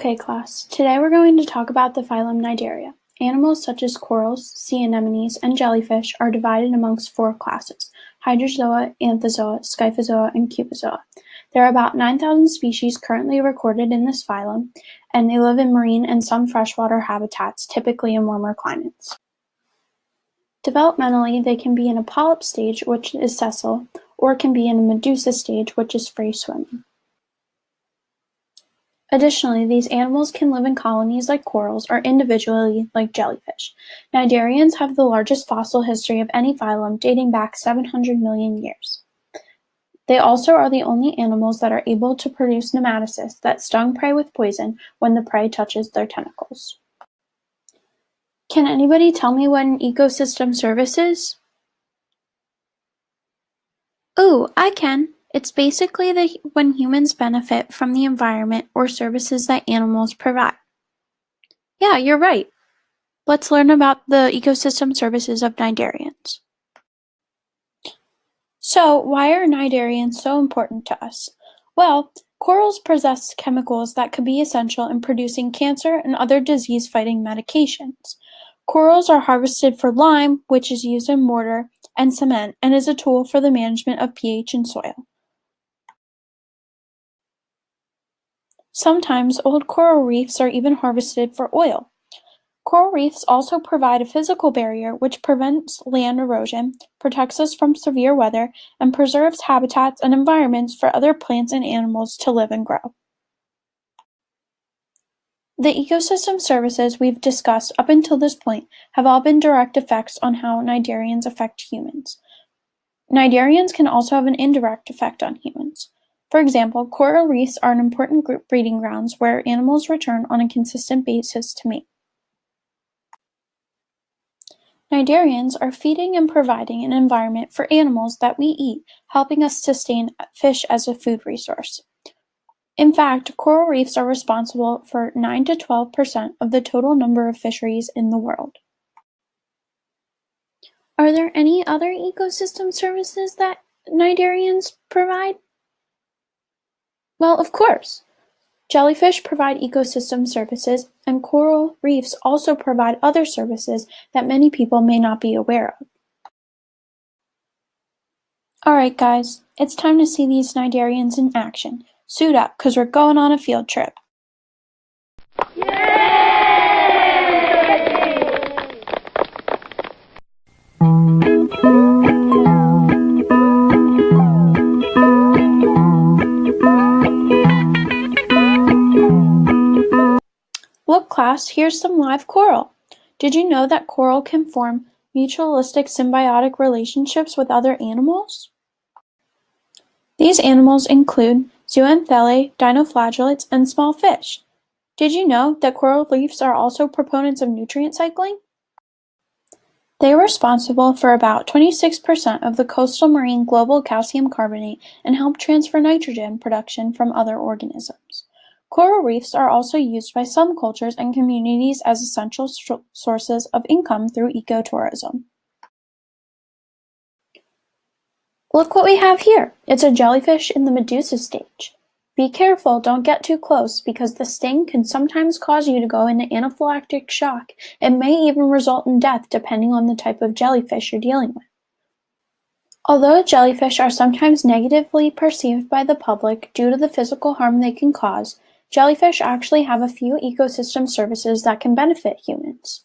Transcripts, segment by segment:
Okay, class. Today we're going to talk about the phylum Cnidaria. Animals such as corals, sea anemones, and jellyfish are divided amongst 4 classes: Hydrozoa, Anthozoa, Scyphozoa, and Cubozoa. There are about 9,000 species currently recorded in this phylum, and they live in marine and some freshwater habitats, typically in warmer climates. Developmentally, they can be in a polyp stage, which is sessile, or can be in a medusa stage, which is free swimming. Additionally, these animals can live in colonies like corals or individually like jellyfish. Cnidarians have the largest fossil history of any phylum, dating back 700 million years. They also are the only animals that are able to produce nematocysts that stung prey with poison when the prey touches their tentacles. Can anybody tell me what an ecosystem service is? Ooh, I can. It's basically when humans benefit from the environment or services that animals provide. Yeah, you're right. Let's learn about the ecosystem services of cnidarians. So, why are cnidarians so important to us? Well, corals possess chemicals that could be essential in producing cancer and other disease-fighting medications. Corals are harvested for lime, which is used in mortar and cement and is a tool for the management of pH in soil. Sometimes old coral reefs are even harvested for oil. Coral reefs also provide a physical barrier which prevents land erosion, protects us from severe weather, and preserves habitats and environments for other plants and animals to live and grow. The ecosystem services we've discussed up until this point have all been direct effects on how cnidarians affect humans. Cnidarians can also have an indirect effect on humans. For example, coral reefs are an important group breeding grounds where animals return on a consistent basis to mate. Cnidarians are feeding and providing an environment for animals that we eat, helping us sustain fish as a food resource. In fact, coral reefs are responsible for 9 to 12% of the total number of fisheries in the world. Are there any other ecosystem services that cnidarians provide? Well, of course. Jellyfish provide ecosystem services, and coral reefs also provide other services that many people may not be aware of. Alright guys, it's time to see these cnidarians in action. Suit up, cause we're going on a field trip. Look class, here's some live coral. Did you know that coral can form mutualistic symbiotic relationships with other animals? These animals include zooanthellae, dinoflagellates, and small fish. Did you know that coral reefs are also proponents of nutrient cycling? They are responsible for about 26% of the coastal marine global calcium carbonate and help transfer nitrogen production from other organisms. Coral reefs are also used by some cultures and communities as essential sources of income through ecotourism. Look what we have here. It's a jellyfish in the medusa stage. Be careful, don't get too close, because the sting can sometimes cause you to go into anaphylactic shock and may even result in death depending on the type of jellyfish you're dealing with. Although jellyfish are sometimes negatively perceived by the public due to the physical harm they can cause, jellyfish actually have a few ecosystem services that can benefit humans.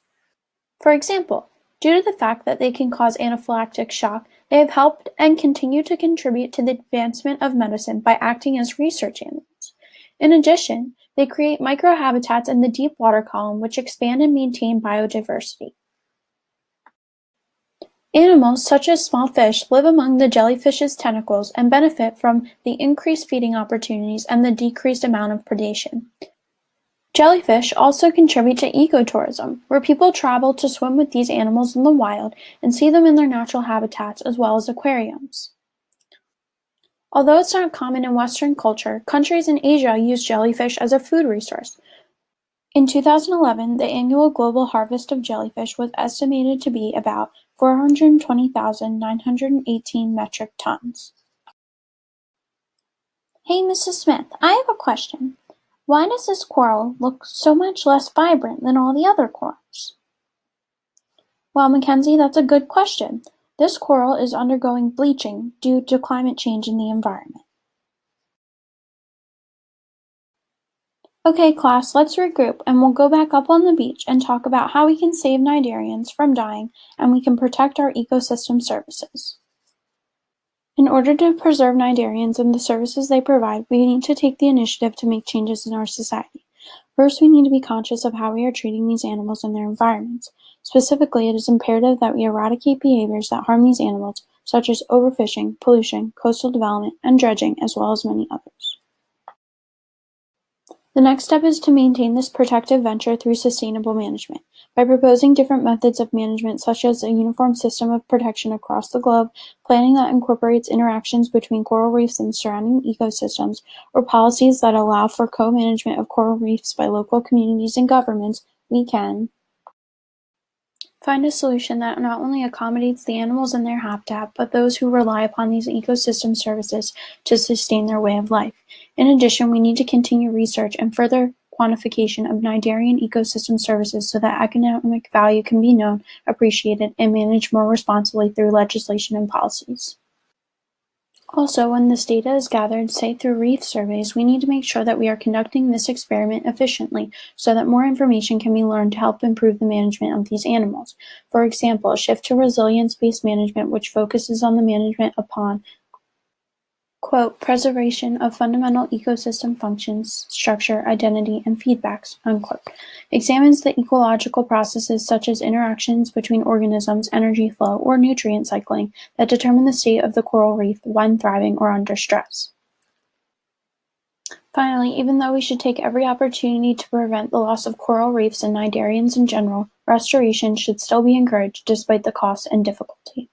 For example, due to the fact that they can cause anaphylactic shock, they have helped and continue to contribute to the advancement of medicine by acting as research animals. In addition, they create microhabitats in the deep water column which expand and maintain biodiversity. Animals such as small fish live among the jellyfish's tentacles and benefit from the increased feeding opportunities and the decreased amount of predation. Jellyfish also contribute to ecotourism, where people travel to swim with these animals in the wild and see them in their natural habitats as well as aquariums. Although it's not common in Western culture, countries in Asia use jellyfish as a food resource. In 2011, the annual global harvest of jellyfish was estimated to be about 420,918 metric tons. Hey, Mrs. Smith, I have a question. Why does this coral look so much less vibrant than all the other corals? Well, Mackenzie, that's a good question. This coral is undergoing bleaching due to climate change in the environment. Okay, class, let's regroup and we'll go back up on the beach and talk about how we can save cnidarians from dying and we can protect our ecosystem services. In order to preserve cnidarians and the services they provide, we need to take the initiative to make changes in our society. First, we need to be conscious of how we are treating these animals and their environments. Specifically, it is imperative that we eradicate behaviors that harm these animals, such as overfishing, pollution, coastal development, and dredging, as well as many others. The next step is to maintain this protective venture through sustainable management. By proposing different methods of management such as a uniform system of protection across the globe, planning that incorporates interactions between coral reefs and surrounding ecosystems, or policies that allow for co-management of coral reefs by local communities and governments, we can find a solution that not only accommodates the animals in their habitat, but those who rely upon these ecosystem services to sustain their way of life. In addition, we need to continue research and further quantification of cnidarian ecosystem services so that economic value can be known, appreciated, and managed more responsibly through legislation and policies. Also, when this data is gathered, say through reef surveys, we need to make sure that we are conducting this experiment efficiently so that more information can be learned to help improve the management of these animals. For example, a shift to resilience-based management which focuses on the management upon quote, preservation of fundamental ecosystem functions, structure, identity, and feedbacks, unquote, examines the ecological processes such as interactions between organisms, energy flow, or nutrient cycling that determine the state of the coral reef when thriving or under stress. Finally, even though we should take every opportunity to prevent the loss of coral reefs and cnidarians in general, restoration should still be encouraged despite the cost and difficulty.